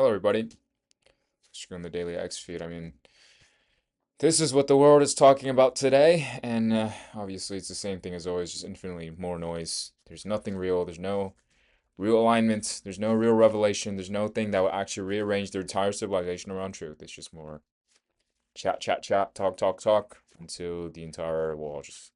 Hello, everybody. Just on the Daily X feed. This is what the world is talking about today, and obviously it's the same thing as always, just infinitely more noise. There's nothing real. There's no real alignment. There's no real revelation. There's no thing that will actually rearrange their entire civilization around truth. It's just more chat, chat, chat, talk, talk, talk, until the entire wall just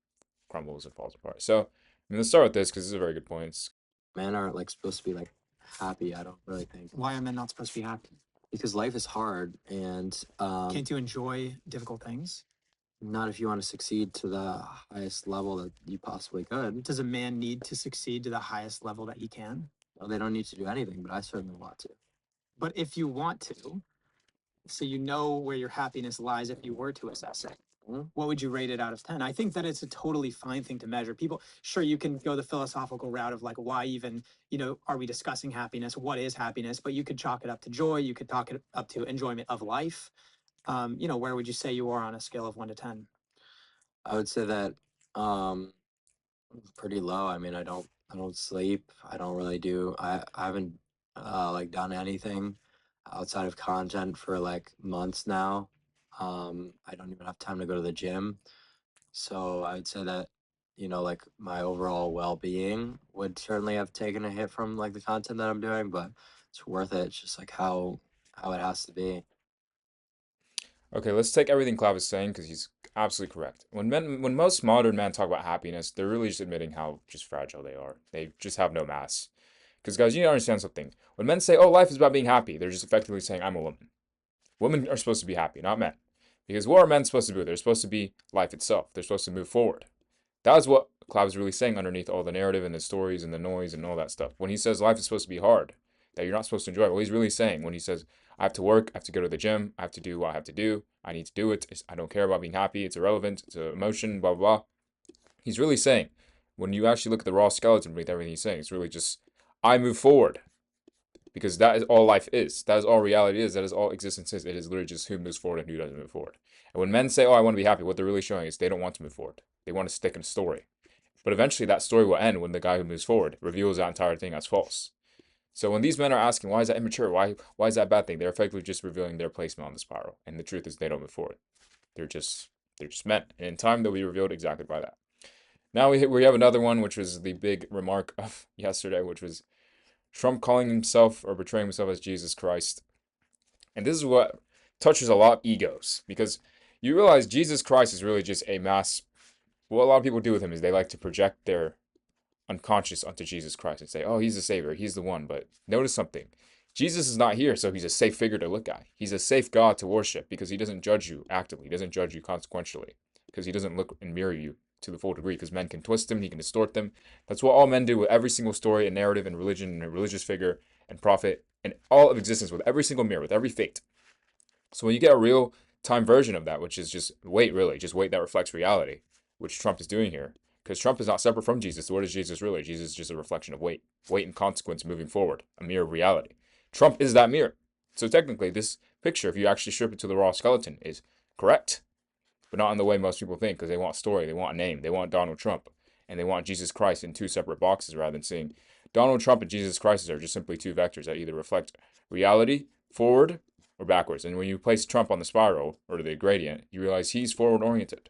crumbles and falls apart. So, let's start with this because this is a very good point. Men aren't like supposed to be like happy. I don't really think. Why are men not supposed to be happy? Because life is hard, and Can't you enjoy difficult things? not if you want to succeed to the highest level that you possibly could. Does a man need to succeed to the highest level that he can? Well, they don't need to do anything, but I certainly want to. But if you want to, so you know where your happiness lies if you were to assess it, Mhm. what would you rate it out of 10? I think that it's a totally fine thing to measure. People, sure, you can go the philosophical route of like, why even, are we discussing happiness? What is happiness? But you could chalk it up to joy. You could talk it up to enjoyment of life. Where would you say you are on a scale of 1 to 10? I would say that pretty low. I don't sleep. I don't really do. I haven't like done anything outside of content for like months now. I don't even have time to go to the gym. So I would say that, like my overall well-being would certainly have taken a hit from like the content that I'm doing, but it's worth it. It's just like how it has to be. Okay, let's take everything Clav is saying because he's absolutely correct. When most modern men talk about happiness, they're really just admitting how just fragile they are. They just have no mass. Because guys, you need to understand something. When men say, "Oh, life is about being happy," they're just effectively saying, "I'm a woman." Women are supposed to be happy, not men. Because what are men supposed to do? They're supposed to be life itself. They're supposed to move forward. That is what Clav is really saying underneath all the narrative and the stories and the noise and all that stuff. When he says life is supposed to be hard, that you're not supposed to enjoy it, what he's really saying when he says, I have to work, I have to go to the gym, I have to do what I have to do, I need to do it, I don't care about being happy, it's irrelevant, it's an emotion, blah, blah, blah. He's really saying, when you actually look at the raw skeleton beneath everything he's saying, it's really just, I move forward. Because that is all life is. That is all reality is. That is all existence is. It is literally just who moves forward and who doesn't move forward. And when men say, oh, I want to be happy, what they're really showing is they don't want to move forward. They want to stick in a story. But eventually that story will end when the guy who moves forward reveals that entire thing as false. So when these men are asking, why is that immature? Why is that a bad thing? They're effectively just revealing their placement on the spiral. And the truth is they don't move forward. They're just men. And in time they'll be revealed exactly by that. Now we have another one, which was the big remark of yesterday, which was Trump calling himself or portraying himself as Jesus Christ. And this is what touches a lot of egos because you realize Jesus Christ is really just a mass. What a lot of people do with him is they like to project their unconscious onto Jesus Christ and say, oh, he's the savior, he's the one. But notice something. Jesus is not here, so he's a safe figure to look at. He's a safe God to worship because he doesn't judge you actively. He doesn't judge you consequentially because he doesn't look and mirror you to the full degree because men can twist them, he can distort them. That's what all men do with every single story and narrative and religion and a religious figure and prophet and all of existence with every single mirror, with every fate. So when you get a real time version of that, which is just weight, really, just weight that reflects reality, which Trump is doing here, because Trump is not separate from Jesus. What is Jesus really? Jesus is just a reflection of weight and consequence moving forward, a mirror of reality. Trump is that mirror. So technically, this picture, if you actually strip it to the raw skeleton, is correct, but not in the way most people think, because they want story, they want a name, they want Donald Trump, and they want Jesus Christ in two separate boxes rather than seeing Donald Trump and Jesus Christ are just simply two vectors that either reflect reality forward or backwards. And when you place Trump on the spiral or the gradient, you realize he's forward oriented.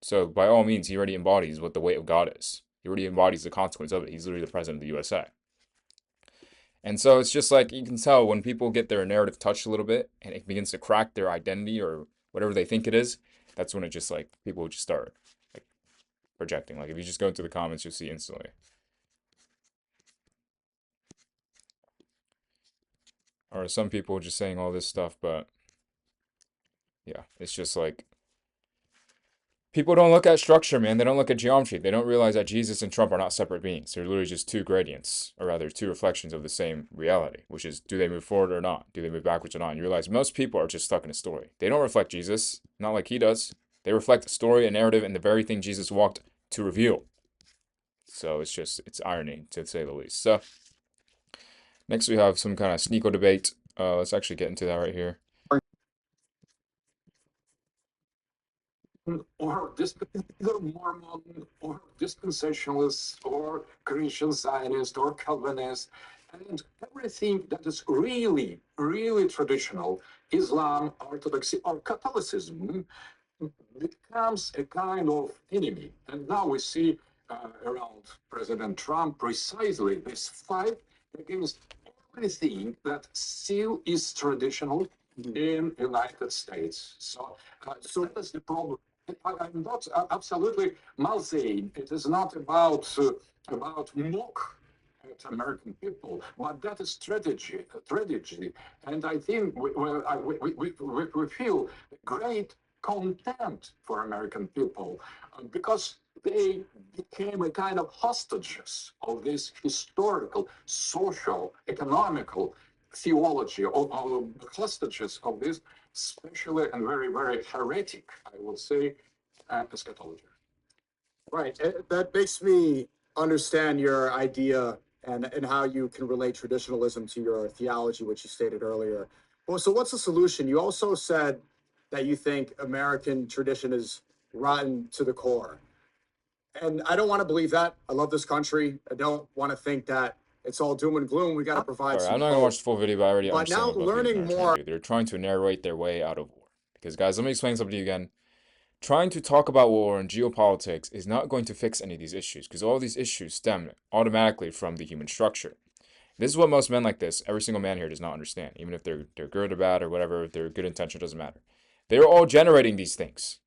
So by all means, he already embodies what the weight of God is. He already embodies the consequence of it. He's literally the president of the USA. And so it's just like you can tell when people get their narrative touched a little bit and it begins to crack their identity or whatever they think it is, that's when it just like people just start like projecting. Like if you just go into the comments, you'll see instantly. Or some people just saying all this stuff, but yeah, it's just like people don't look at structure, man. They don't look at geometry. They don't realize that Jesus and Trump are not separate beings. They're literally just two gradients, or rather, two reflections of the same reality, which is do they move forward or not? Do they move backwards or not? And you realize most people are just stuck in a story. They don't reflect Jesus, not like he does. They reflect the story and narrative and the very thing Jesus walked to reveal. So it's irony, to say the least. So, next we have some kind of sneako debate. Let's actually get into that right here. Or this particular Mormon or dispensationalist or Christian Zionist or Calvinist And everything that is really, really traditional, Islam, Orthodoxy, or Catholicism, becomes a kind of enemy. And now we see around President Trump precisely this fight against everything that still is traditional in United States. So that is the problem. I'm not absolutely malsane. It is not about mock at American people, but that is strategy. And I think we feel great contempt for American people because they became a kind of hostages of this historical, social, economical theology, of hostages of this especially and very, very heretic, I would say, eschatology. Right. That makes me understand your idea and how you can relate traditionalism to your theology, which you stated earlier. Well, so what's the solution? You also said that you think American tradition is rotten to the core. And I don't want to believe that. I love this country. I don't want to think that it's all doom and gloom. We got to provide Alright, some I'm not gonna hope. watch the full video, but I already But understand now what both of these learning men are trying more. to do. They're trying to narrate their way out of war. Because, guys, let me explain something to you again. Trying to talk about war and geopolitics is not going to fix any of these issues, because all these issues stem automatically from the human structure. This is what most men like this, every single man here, does not understand. Even if they're good or bad or whatever, their good intention doesn't matter. They're all generating these things.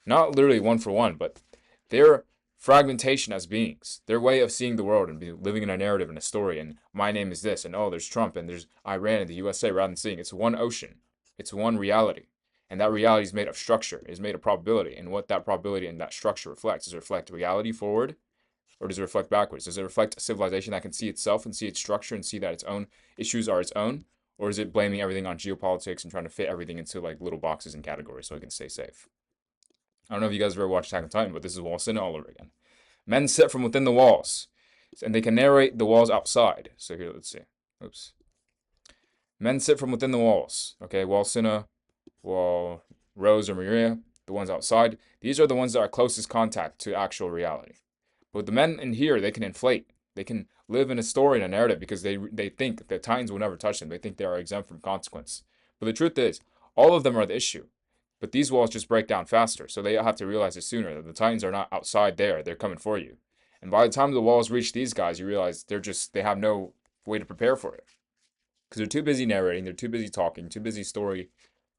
Not literally one for one, but their fragmentation as beings, their way of seeing the world and living in a narrative and a story, and my name is this, and oh, there's Trump, and there's Iran and the USA, rather than seeing it's one ocean, it's one reality. And that reality is made of structure, is made of probability. And what that probability and that structure reflects, does it reflect reality forward, or does it reflect backwards? Does it reflect a civilization that can see itself and see its structure and see that its own issues are its own? Or is it blaming everything on geopolitics and trying to fit everything into like little boxes and categories so it can stay safe? I don't know if you guys have ever watched Attack on Titan, but this is Wall Cinema all over again. Men sit from within the walls, and they can narrate the walls outside. So here, let's see. Oops. Men sit from within the walls. Okay, Wall Cinema, Wall Rose or Maria, the ones outside. These are the ones that are closest contact to actual reality. But the men in here, they can inflate. They can live in a story and a narrative because they think that Titans will never touch them. They think they are exempt from consequence. But the truth is, all of them are the issue. But these walls just break down faster, so they have to realize it sooner that the Titans are not outside there, they're coming for you. And by the time the walls reach these guys, you realize they have no way to prepare for it. Because they're too busy narrating, they're too busy talking, too busy story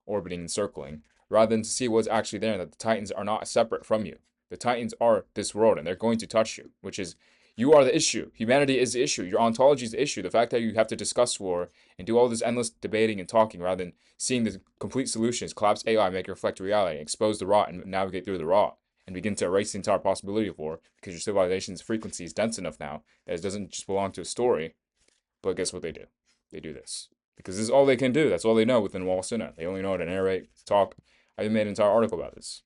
orbiting and circling, rather than to see what's actually there, and that the Titans are not separate from you. The Titans are this world, and they're going to touch you, which is, you are the issue. Humanity is the issue. Your ontology is the issue. The fact that you have to discuss war and do all this endless debating and talking rather than seeing the complete solutions, collapse AI, make it reflect reality, expose the rot and navigate through the rot, and begin to erase the entire possibility of war because your civilization's frequency is dense enough now that it doesn't just belong to a story. But guess what they do? They do this. Because this is all they can do. That's all they know within Wall Cinema. They only know how to narrate, talk. I even made an entire article about this.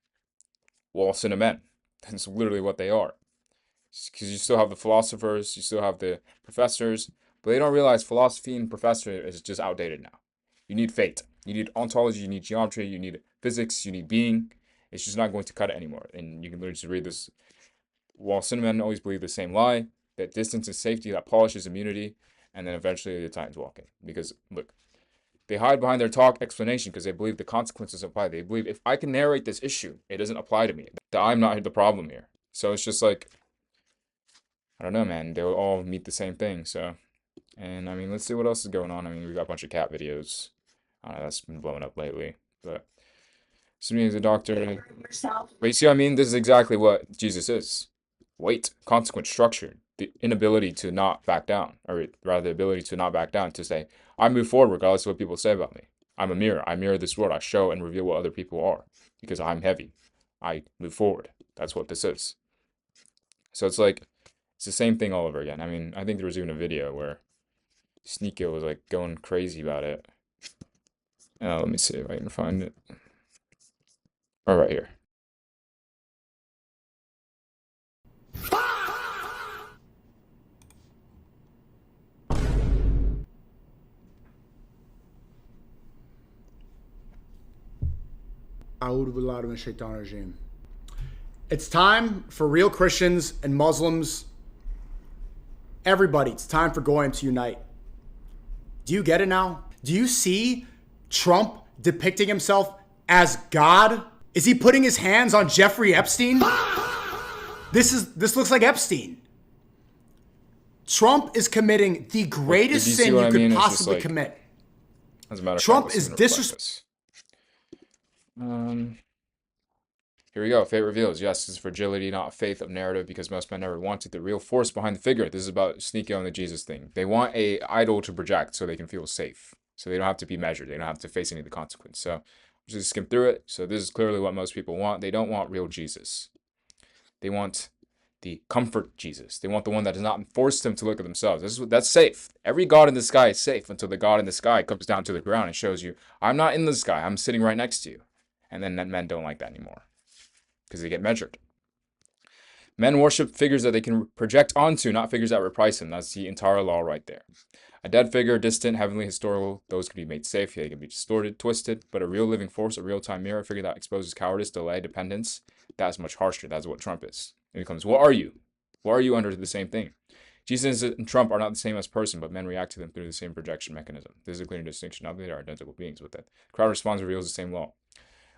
Wall Cinema men. That's literally what they are. Because you still have the philosophers, you still have the professors, but they don't realize philosophy and professor is just outdated now. You need fate. You need ontology, you need geometry, you need physics, you need being. It's just not going to cut it anymore. And you can literally just read this. Wall Cinema men always believe the same lie, that distance is safety, that polishes immunity, and then eventually the Titans walk in. Because, look, they hide behind their talk explanation because they believe the consequences apply. They believe if I can narrate this issue, it doesn't apply to me. That I'm not the problem here. So it's just like, I don't know, man. They'll all meet the same thing. So, and I mean, let's see what else is going on. I mean, we've got a bunch of cat videos. That's been blowing up lately. But somebody is a doctor. But you see what I mean? This is exactly what Jesus is. Weight, consequence, structure, the inability to not back down, or rather the ability to not back down, to say, I move forward regardless of what people say about me. I'm a mirror. I mirror this world. I show and reveal what other people are because I'm heavy. I move forward. That's what this is. So it's like, it's the same thing all over again. I mean, I think there was even a video where Sneeko was like going crazy about it. Let me see if I can find it. Oh, right here. It's time for real Christians and Muslims, everybody, it's time for Goyim to unite. Do you get it now? Do you see Trump depicting himself as God? Is he putting his hands on Jeffrey Epstein? This looks like Epstein. Trump is committing the greatest you see sin what you I could mean? It's just possibly like- commit. As a matter of Trump fact, is let's reflect this. Here we go. Fate reveals. Yes, this is fragility, not faith of narrative, because most men never wanted the real force behind the figure. This is about sneaking on the Jesus thing. They want a idol to project so they can feel safe. So they don't have to be measured. They don't have to face any of the consequence. So just skim through it. So this is clearly what most people want. They don't want real Jesus. They want the comfort Jesus. They want the one that does not force them to look at themselves. That's safe. Every God in the sky is safe until the God in the sky comes down to the ground and shows you, I'm not in the sky. I'm sitting right next to you. And then men don't like that anymore because they get measured. Men worship figures that they can project onto, not figures that reprise them. That's the entire law right there. A dead figure, distant, heavenly, historical, those can be made safe. They can be distorted, twisted, but a real living force, a real-time mirror, figure that exposes cowardice, delay, dependence, that's much harsher. That's what Trump is. It becomes, what are you? Why are you under the same thing? Jesus and Trump are not the same as person, but men react to them through the same projection mechanism. This is a clear distinction. Not that they are identical beings with it. Crowd response reveals the same law.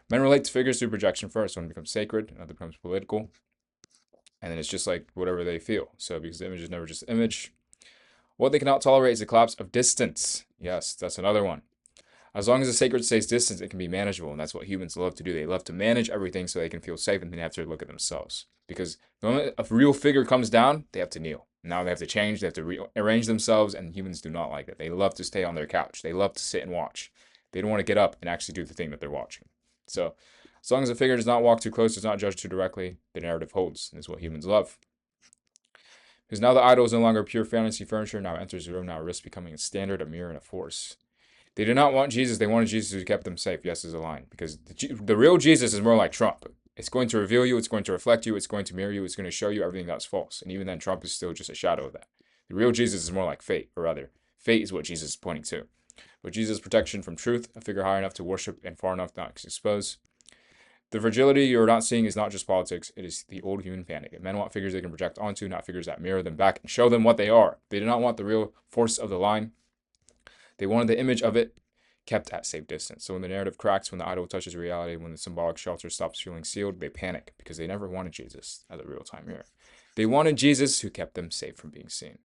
Men relate to figures through projection first. One becomes sacred, another becomes political. And then it's just like whatever they feel. So because the image is never just image. What they cannot tolerate is the collapse of distance. Yes, that's another one. As long as the sacred stays distant, it can be manageable. And that's what humans love to do. They love to manage everything so they can feel safe and then they have to look at themselves. Because the moment a real figure comes down, they have to kneel. Now they have to change. They have to rearrange themselves. And humans do not like that. They love to stay on their couch. They love to sit and watch. They don't want to get up and actually do the thing that they're watching. So as long as a figure does not walk too close, does not judge too directly, the narrative holds. And is what humans love. Because now the idol is no longer pure fantasy furniture, now enters the room, now risks becoming a standard, a mirror, and a force. They did not want Jesus, they wanted Jesus who kept them safe. Yes is a line. Because the real Jesus is more like Trump. It's going to reveal you, it's going to reflect you, it's going to mirror you, it's going to show you everything that's false. And even then, Trump is still just a shadow of that. The real Jesus is more like fate, or rather, fate is what Jesus is pointing to. But Jesus' protection from truth, a figure high enough to worship and far enough not to expose. The fragility you're not seeing is not just politics, it is the old human panic. Men want figures they can project onto, not figures that mirror them back and show them what they are. They do not want the real force of the line. They wanted the image of it kept at safe distance. So when the narrative cracks, when the idol touches reality, when the symbolic shelter stops feeling sealed, they panic because they never wanted Jesus as a real-time mirror. They wanted Jesus who kept them safe from being seen.